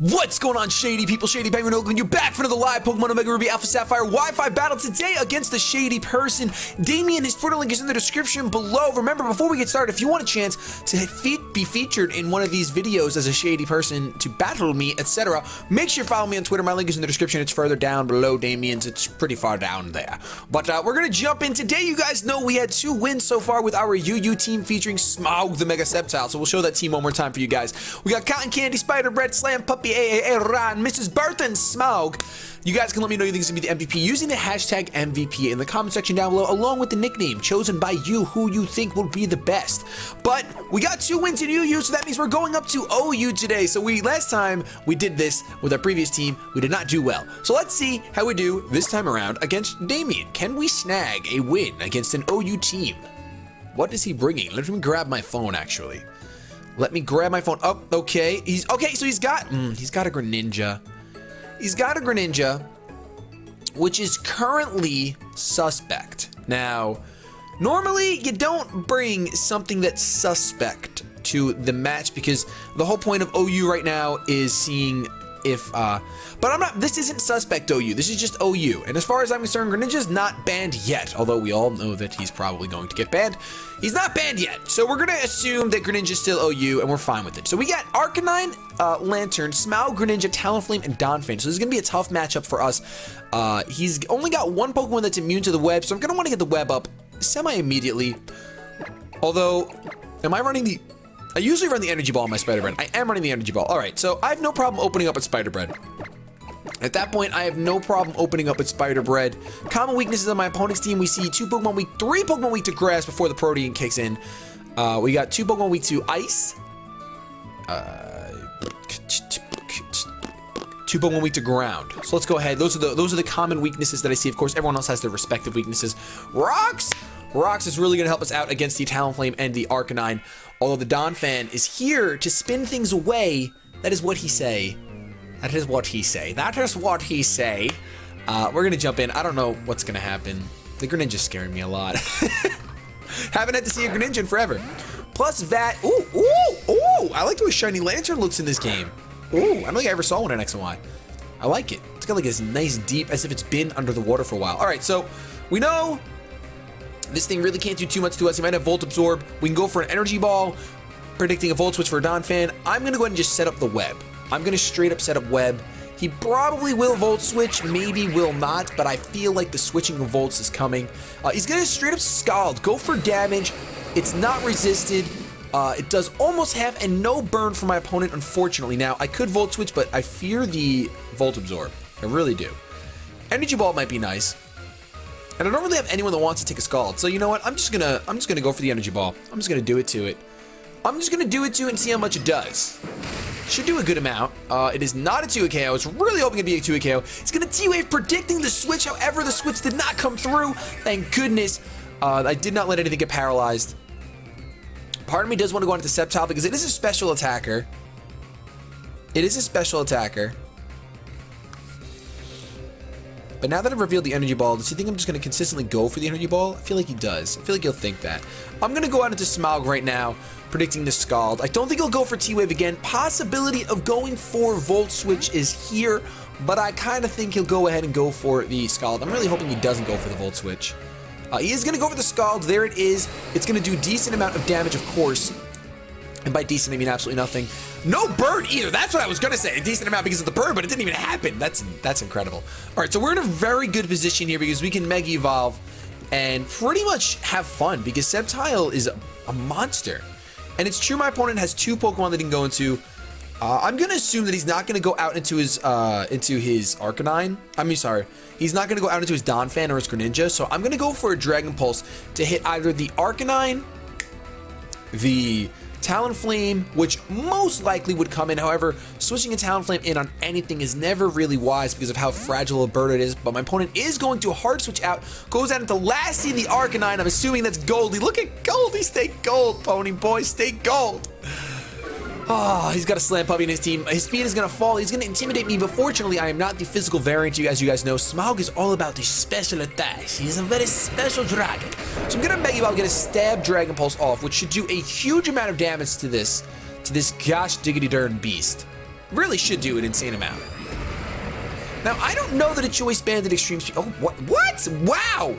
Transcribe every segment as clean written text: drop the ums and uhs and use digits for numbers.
What's going on, Shady People? ShadyPenguinn Oakland, you're back for another live Pokemon Omega Ruby Alpha Sapphire Wi-Fi battle today against the Shady person. Damian, his Twitter link is in the description below. Remember, before we get started, if you want a chance to be featured in one of these videos as a Shady person to battle me, etc., make sure you follow me on Twitter. My link is in the description. It's further down below Damian's. It's pretty far down there. But we're going to jump in today. You guys know we had 2 wins so far with our UU team featuring Smaug the Mega Sceptile. So we'll show that team one more time for you guys. We got Cotton Candy, Spider Bread, Slam Puppy, Ran, Mrs. Burton, Smaug. You guys can let me know you think it's gonna be the MVP using the hashtag MVP in the comment section down below, along with the nickname chosen by you, who you think will be the best. But we got 2 wins in UU, so that means we're going up to OU today. So last time we did this with our previous team, we did not do well. So let's see how we do this time around against Damian. Can we snag a win against an OU team? What is he bringing? Let me grab my phone, actually. Let me grab my phone. Oh, okay. So he's got a Greninja. He's got a Greninja, which is currently suspect. Now, normally you don't bring something that's suspect to the match because the whole point of OU right now is seeing if, but this isn't suspect OU, this is just OU. And as far as I'm concerned, Greninja's not banned yet, although we all know that he's probably going to get banned. He's not banned yet, so we're gonna assume that Greninja's still OU, and we're fine with it. So we got Arcanine, Lantern, Smaug, Greninja, Talonflame, and Donphan. So this is gonna be a tough matchup for us. He's only got 1 Pokemon that's immune to the web, so I'm gonna wanna get the web up semi-immediately. Although, am I running the... I usually run the Energy Ball on my Spider Bread. I am running the Energy Ball. All right, so I have no problem opening up at Spider Bread. At that point, I have no problem opening up at Spider Bread. Common weaknesses on my opponent's team, we see 2 Pokemon weak, 3 Pokemon weak to grass before the Protean kicks in. We got 2 Pokemon weak to ice. 2 Pokemon weak to ground. So let's go ahead. Those are the common weaknesses that I see. Of course, everyone else has their respective weaknesses. Rocks! Rocks is really going to help us out against the Talonflame and the Arcanine. Although the Donphan is here to spin things away. That is what he say. That is what he say. That is what he say. We're going to jump in. I don't know what's going to happen. The Greninja's scaring me a lot. Haven't had to see a Greninja in forever. Plus that. Ooh, ooh, ooh. I like the way Shiny Lantern looks in this game. Ooh, I don't think I ever saw one in X and Y. I like it. It's got like this nice deep, as if it's been under the water for a while. All right, so we know this thing really can't do too much to us. He might have Volt Absorb. We can go for an Energy Ball, predicting a Volt Switch for a Donphan. I'm going to go ahead and just set up the web. I'm going to straight up set up web. He probably will Volt Switch, maybe will not, but I feel like the switching of Volts is coming. He's going to straight up Scald, go for damage. It's not resisted. It does almost half and no burn for my opponent, unfortunately. Now, I could Volt Switch, but I fear the Volt Absorb. I really do. Energy Ball might be nice. And I don't really have anyone that wants to take a Scald. So you know what? I'm just gonna go for the Energy Ball. I'm just gonna do it to it. I'm just gonna do it to it and see how much it does. Should do a good amount. It is not a 2-hit KO. I was really hoping it'd be a 2-hit KO. It's gonna T-Wave predicting the switch. However, the switch did not come through. Thank goodness. I did not let anything get paralyzed. Part of me does want to go into Sceptile because it is a special attacker. It is a special attacker. But now that I've revealed the Energy Ball, does he think I'm just going to consistently go for the Energy Ball? I feel like he does. I feel like he'll think that. I'm going to go out into Smaug right now, predicting the Scald. I don't think he'll go for T-Wave again. Possibility of going for Volt Switch is here, but I kind of think he'll go ahead and go for the Scald. I'm really hoping he doesn't go for the Volt Switch. He is going to go for the Scald. There it is. It's going to do a decent amount of damage, of course. And by decent, I mean absolutely nothing. No burn either. That's what I was going to say. A decent amount because of the burn, but it didn't even happen. That's incredible. All right, so we're in a very good position here because we can Mega Evolve and pretty much have fun because Sceptile is a monster. And it's true my opponent has 2 Pokemon that he can go into. I'm going to assume that he's not going to go out into his Arcanine. I mean, sorry. He's not going to go out into his Donphan or his Greninja. So I'm going to go for a Dragon Pulse to hit either the Arcanine, the Talonflame, which most likely would come in. However, switching a Talonflame in on anything is never really wise because of how fragile a bird it is. But my opponent is going to hard switch out, goes out into Lassie, the Arcanine. I'm assuming that's Goldie. Look at Goldie, stay gold, pony boy, stay gold. Oh, he's got a Slam Puppy in his team. His speed is going to fall. He's going to intimidate me, but fortunately, I am not the physical variant, as you guys know. Smaug is all about the special attacks. He's a very special dragon. So I'm going to Mega Evolve, get a Stab Dragon Pulse off, which should do a huge amount of damage to this gosh diggity darn beast. really should do an insane amount. Now, I don't know that a choice banded extreme speed. Oh, what? Wow.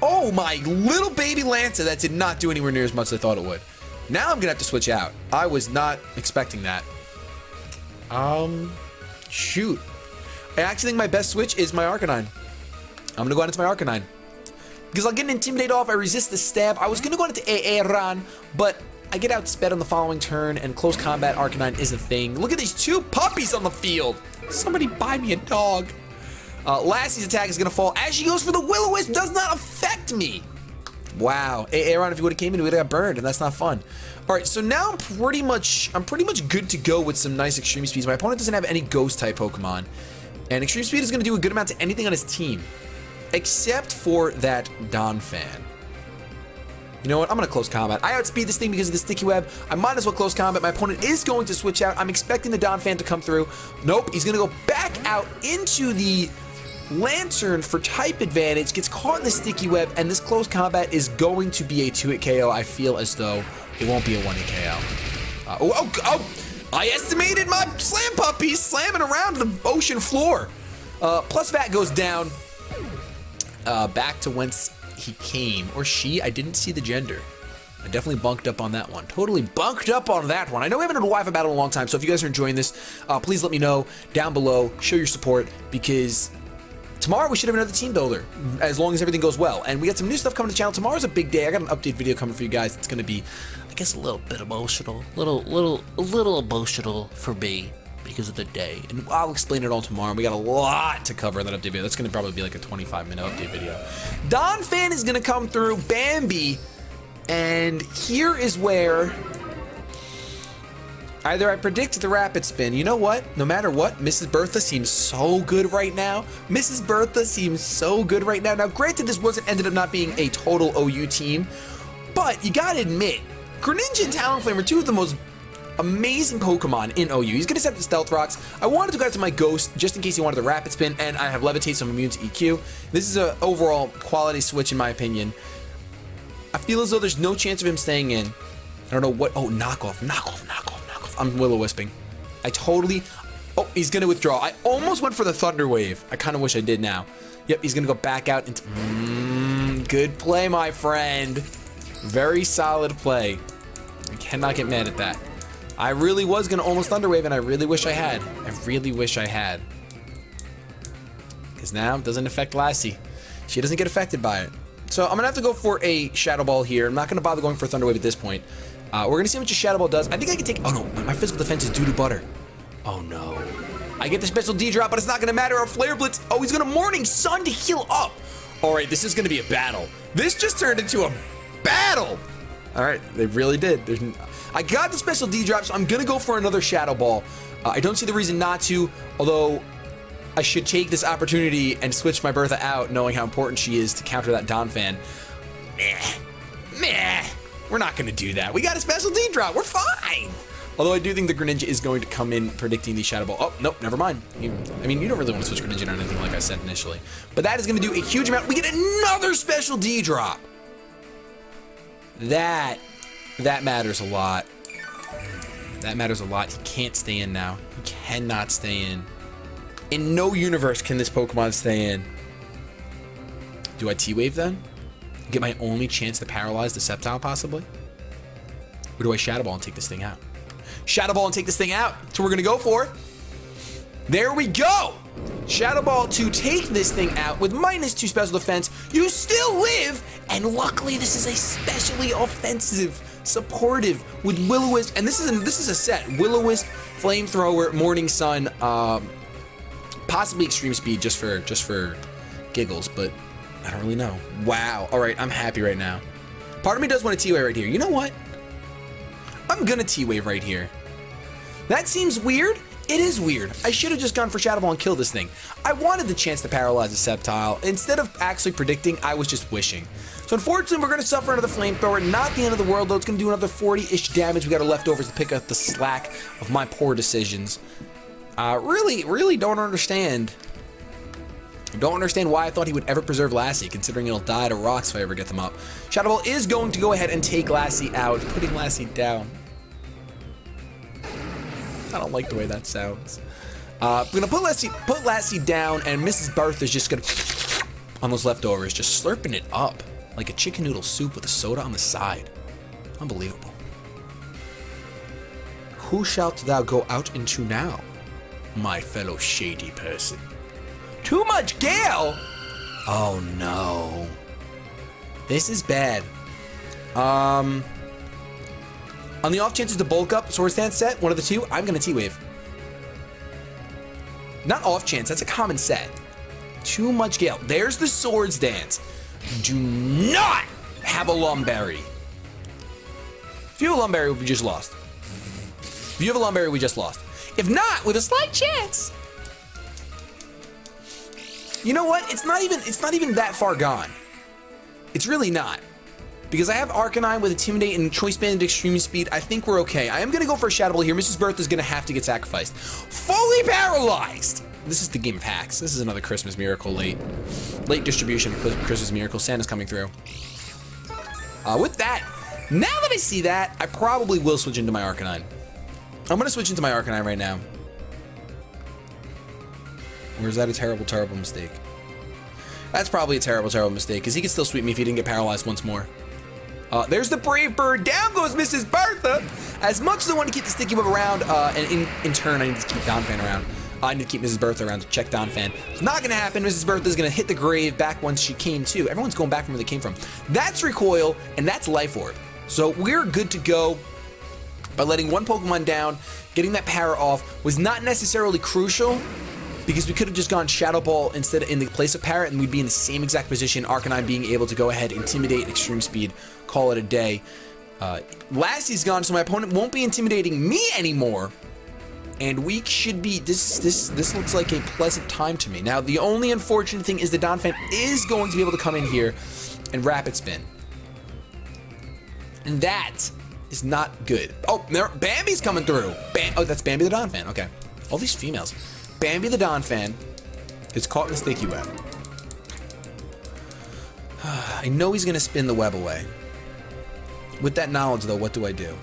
Oh, my little baby Lancer. That did not do anywhere near as much as I thought it would. Now I'm going to have to switch out. I was not expecting that. Shoot. I actually think my best switch is my Arcanine. I'm going to go out into my Arcanine. Because I'll get an Intimidate off. I resist the stab. I was going to go into Aeron, but I get outsped on the following turn, and close combat Arcanine is a thing. Look at these two puppies on the field. Somebody buy me a dog. Lassie's attack is going to fall. As she goes for the Will-O-Wisp, does not affect me. Wow. Aeron, if you would have came in, we would have got burned, and that's not fun. All right, so now I'm pretty much good to go with some nice extreme speeds. My opponent doesn't have any ghost type Pokemon, and extreme speed is going to do a good amount to anything on his team, except for that Donphan. You know what? I'm going to close combat. I outspeed this thing because of the sticky web. I might as well close combat. My opponent is going to switch out. I'm expecting the Donphan to come through. Nope. He's going to go back out into the Lantern for type advantage. Gets caught in the sticky web, and this close combat is going to be a 2-hit KO. I feel as though it won't be a 1-hit KO. I estimated my Slam Puppies slamming around the ocean floor. Plus VAT goes down. Back to whence he came, or she. I didn't see the gender. I definitely bunked up on that one. Totally bunked up on that one. I know we haven't had a Wi-Fi battle in a long time, so if you guys are enjoying this, please let me know down below. Show your support, because tomorrow we should have another team builder, as long as everything goes well. And we got some new stuff coming to the channel. Tomorrow's a big day. I got an update video coming for you guys. It's going to be, I guess, a little bit emotional. A little emotional for me, because of the day, and I'll explain it all tomorrow. We got a lot to cover in that update video. That's going to probably be like a 25-minute update video. Donphan is going to come through, Bambi, and here is where either I predict the Rapid Spin. You know what? No matter what, Mrs. Bertha seems so good right now. Mrs. Bertha seems so good right now. Now, granted, this ended up not being a total OU team, but you got to admit, Greninja and Talonflame are two of the most amazing Pokemon in OU. He's going to set the Stealth Rocks. I wanted to go out to my Ghost just in case he wanted the Rapid Spin, and I have Levitate, so I'm immune to EQ. This is an overall quality switch in my opinion. I feel as though there's no chance of him staying in. I don't know what. Oh, knockoff. I'm Will-O-Wisping. Oh, he's going to withdraw. I almost went for the Thunder Wave. I kind of wish I did now. Yep, he's going to go back out into... good play, my friend. Very solid play. I cannot get mad at that. I really was going to almost Thunder Wave, and I really wish I had. Because now it doesn't affect Lassie. She doesn't get affected by it. So I'm going to have to go for a Shadow Ball here. I'm not going to bother going for a Thunder Wave at this point. We're going to see how much a Shadow Ball does. I think I can take... Oh, no. My physical defense is due to Butter. Oh, no. I get the special D-Drop, but it's not going to matter. Our Flare Blitz... Oh, he's going to Morning Sun to heal up. All right, this is going to be a battle. This just turned into a battle. All right, they really did. I got the special D-Drop, so I'm going to go for another Shadow Ball. I don't see the reason not to, although I should take this opportunity and switch my Bertha out, knowing how important she is to counter that Donphan. Meh. We're not going to do that. We got a special D-Drop. We're fine. Although I do think the Greninja is going to come in predicting the Shadow Ball. Oh, nope, never mind. I mean, you don't really want to switch Greninja on anything like I said initially. But that is going to do a huge amount. We get another special D-Drop. That matters a lot. That matters a lot. He can't stay in now. He cannot stay in. In no universe can this Pokemon stay in. Do I T-Wave then? Get my only chance to paralyze the Sceptile, possibly? Or do I Shadow Ball and take this thing out? Shadow Ball and take this thing out. That's what we're going to go for. There we go. Shadow Ball to take this thing out with -2 special defense. You still live, and luckily this is especially offensive, supportive with Will-O-Wisp, and this is a set. Will-O-Wisp, Flamethrower, Morning Sun, possibly Extreme Speed just for giggles, but I don't really know. Wow. All right, I'm happy right now. Part of me does want to T-Wave right here. You know what? I'm gonna T-Wave right here. That seems weird. It is weird. I should have just gone for Shadow Ball and killed this thing. I wanted the chance to paralyze a Sceptile. Instead of actually predicting, I was just wishing. So unfortunately, we're going to suffer another Flamethrower. Not the end of the world, though. It's going to do another 40-ish damage. We got our leftovers to pick up the slack of my poor decisions. Really don't understand. Don't understand why I thought he would ever preserve Lassie, considering it'll die to rocks if I ever get them up. Shadow Ball is going to go ahead and take Lassie out, putting Lassie down. I don't like the way that sounds. I'm gonna put Lassie down, and Mrs. Bertha's just gonna on those leftovers, just slurping it up like a chicken noodle soup with a soda on the side. Unbelievable. Who shalt thou go out into now, my fellow shady person? Too much Gale! Oh no. This is bad. On the off chances to bulk up, sword stance set, one of the two, I'm gonna T-Wave. Not off chance, that's a common set. Too much Gale. There's the swords dance. Do not have a Lumberry. If you have a Lumberry, we just lost. If you have a Lumberry, we just lost. If not, with a slight chance. You know what? It's not even that far gone. It's really not. Because I have Arcanine with Intimidate and Choice Band Extreme Speed. I think we're okay. I am going to go for a Shadow Ball here. Mrs. Bertha's going to have to get sacrificed. Fully paralyzed! This is the game of HAX. This is another Christmas miracle late distribution of Christmas miracle. Santa's coming through. With that, now that I see that, I probably will switch into my Arcanine. I'm going to switch into my Arcanine right now. Or is that a terrible, terrible mistake? That's probably a terrible, terrible mistake, because he could still sweep me if he didn't get paralyzed once more. There's the Brave Bird. Down goes Mrs. Bertha. As much as I want to keep the Sticky Web around, and in turn, I need to keep Donphan around. I need to keep Mrs. Bertha around to check Donphan. It's not going to happen. Mrs. Bertha is going to hit the grave back once she came to. Everyone's going back from where they came from. That's Recoil, and that's Life Orb. So we're good to go. By letting one Pokemon down, getting that power off was not necessarily crucial, because we could have just gone Shadow Ball instead in the place of Parrot, and we'd be in the same exact position. Arcanine being able to go ahead, Intimidate, Extreme Speed, call it a day. Lassie's gone, so my opponent won't be intimidating me anymore. And we should be, this looks like a pleasant time to me. Now, the only unfortunate thing is the Donphan is going to be able to come in here and Rapid Spin. And that is not good. Oh, Bambi's coming through. Oh, that's Bambi the Donphan, okay. All these females. Bambi the Donphan is caught in the Sticky Web. I know he's going to spin the web away. With that knowledge, though, what do I do?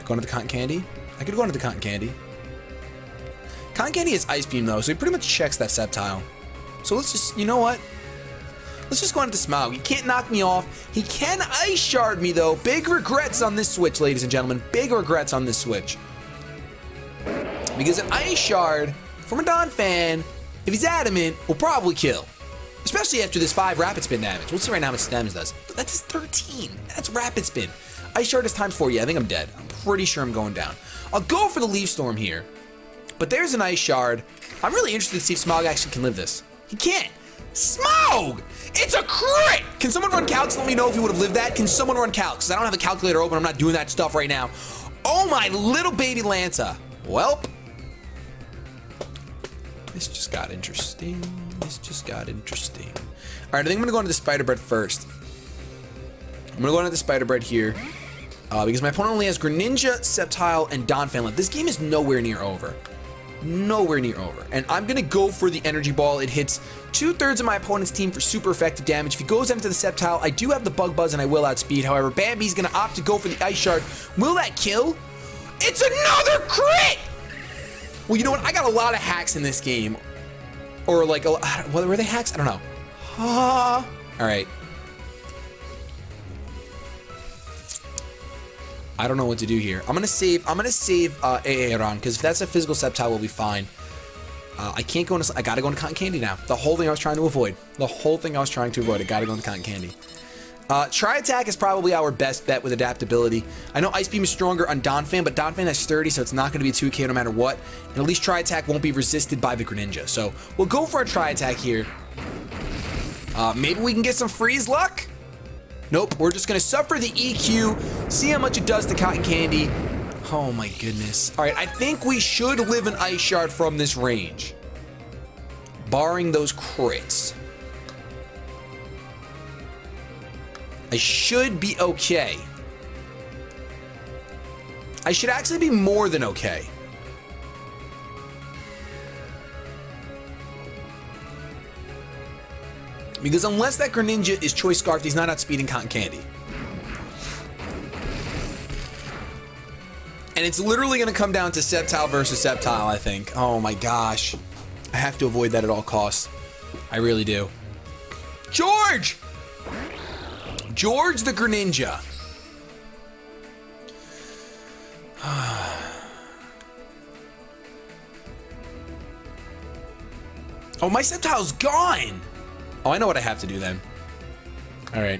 Go into the Cotton Candy? I could go into the Cotton Candy. Cotton Candy is Ice Beam, though, so he pretty much checks that Sceptile. So let's just, you know what? Let's just go into Smile. He can't knock me off. He can Ice Shard me, though. Big regrets on this switch, ladies and gentlemen. Big regrets on this switch. Because an Ice Shard from a Donphan, if he's adamant, will probably kill. Especially after this 5 Rapid Spin damage. We'll see right now how much damage does. But that's 13. That's Rapid Spin. Ice Shard is times 4. Yeah, I think I'm dead. I'm pretty sure I'm going down. I'll go for the Leaf Storm here. But there's an Ice Shard. I'm really interested to see if Smog actually can live this. He can't. Smog! It's a crit! Can someone run calcs? Let me know if he would have lived that. Can someone run calcs? Because I don't have a calculator open. I'm not doing that stuff right now. Oh, my little baby Lanta. Welp. This just got interesting. This just got interesting. All right, I think I'm going to go into the Spider Bread first. I'm going to go into the Spider Bread here. Because my opponent only has Greninja, Sceptile, and Donphan left. This game is nowhere near over. Nowhere near over. And I'm going to go for the Energy Ball. It hits 2/3 of my opponent's team for super effective damage. If he goes into the Sceptile, I do have the Bug Buzz and I will outspeed. However, Bambi's going to opt to go for the Ice Shard. Will that kill? It's another crit! Well, you know what? I got a lot of hacks in this game. Or like, were they hacks? I don't know. All right. I don't know what to do here. I'm gonna save Aeron, because if that's a physical Sceptile, we'll be fine. I can't go into. I gotta go into Cotton Candy now. The whole thing I was trying to avoid. The whole thing I was trying to avoid. I gotta go into Cotton Candy. Tri-Attack is probably our best bet with adaptability. I know Ice Beam is stronger on Donphan, but Donphan has 30, so it's not going to be a 2K no matter what. And at least Tri-Attack won't be resisted by the Greninja. So we'll go for a Tri-Attack here. Maybe we can get some freeze luck? Nope, we're just going to suffer the EQ, see how much it does to Cotton Candy. Oh my goodness. All right, I think we should live an Ice Shard from this range. Barring those crits. I should be okay. I should actually be more than okay. Because unless that Greninja is Choice Scarfed, he's not outspeeding Cotton Candy. And it's literally going to come down to Septile versus Septile, I think. Oh my gosh. I have to avoid that at all costs. I really do. George! George the Greninja. Oh, my Septile's gone. Oh, I know what I have to do then. All right.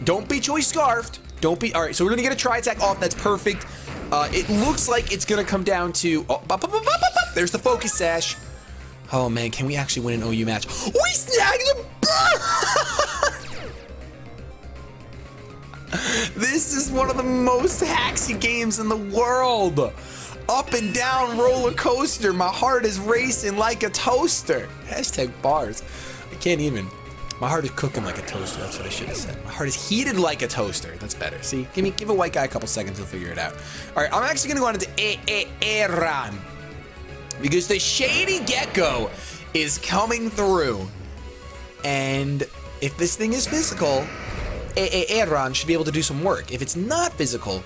Don't be Choice Scarfed. Don't be. All right, so we're going to get a Tri-Attack off. That's perfect. It looks like it's going to come down to... Oh, there's the Focus Sash. Oh, man, can we actually win an OU match? We snagged the... This is one of the most haxy games in the world. Up and down roller coaster. My heart is racing like a toaster. Hashtag bars. I can't even. My heart is cooking like a toaster. That's what I should have said. My heart is heated like a toaster. That's better. See, give a white guy a couple seconds. He'll figure it out. All right, I'm actually gonna go on into Aaron because the Shady Gecko is coming through, and if this thing is physical, Aaron should be able to do some work. If it's not physical,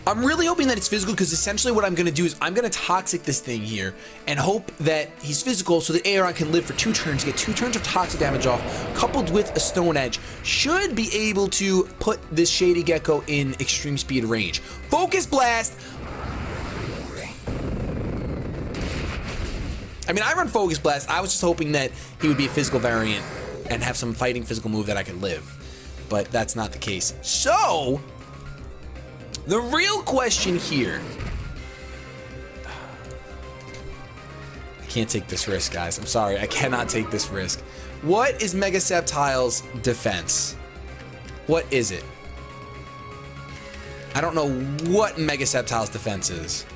I'm really hoping that it's physical, because essentially what I'm going to do is I'm going to Toxic this thing here and hope that he's physical so that Aaron can live for 2 turns, get 2 turns of Toxic damage off, coupled with a Stone Edge, should be able to put this Shady Gecko in extreme speed range. Focus Blast! I mean, I run Focus Blast. I was just hoping that he would be a physical variant and have some fighting physical move that I could live. But that's not the case. So... the real question here... I can't take this risk, guys. I'm sorry. I cannot take this risk. What is Mega Septile's defense? What is it? I don't know what Mega Septile's defense is.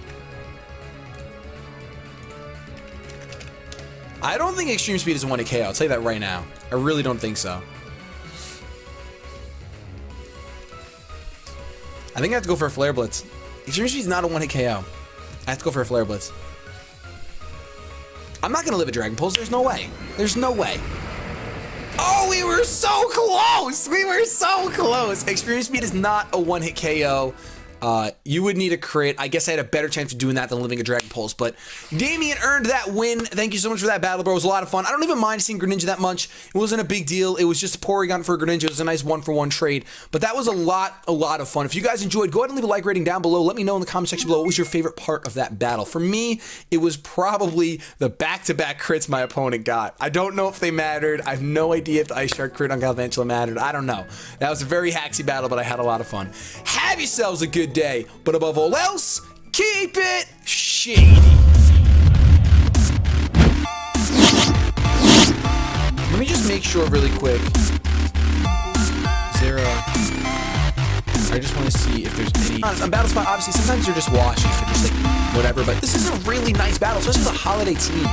I don't think Extreme Speed is a 1-hit KO. I'll tell you that right now. I really don't think so. I think I have to go for a Flare Blitz. Extreme Speed is not a 1-hit KO. I have to go for a Flare Blitz. I'm not going to live a Dragon Pulse. There's no way. There's no way. Oh, we were so close. We were so close. Extreme Speed is not a 1-hit KO. You would need a crit. I guess I had a better chance of doing that than living a Dragon Pulse, but Damian earned that win. Thank you so much for that battle, bro. It was a lot of fun. I don't even mind seeing Greninja that much. It wasn't a big deal. It was just a Porygon for a Greninja. It was a nice 1-for-1 trade, but that was a lot of fun. If you guys enjoyed, go ahead and leave a like rating down below. Let me know in the comment section below what was your favorite part of that battle. For me, it was probably the back-to-back crits my opponent got. I don't know if they mattered. I have no idea if the Ice Shark crit on Galvantula mattered. I don't know. That was a very haxy battle, but I had a lot of fun. Have yourselves a good day, but above all else, keep it shady. Let me just make sure really quick. Zero. I just want to see if there's any. On Battle Spot, obviously, sometimes they're just washes. They're just like whatever, but this is a really nice battle, especially with a holiday team.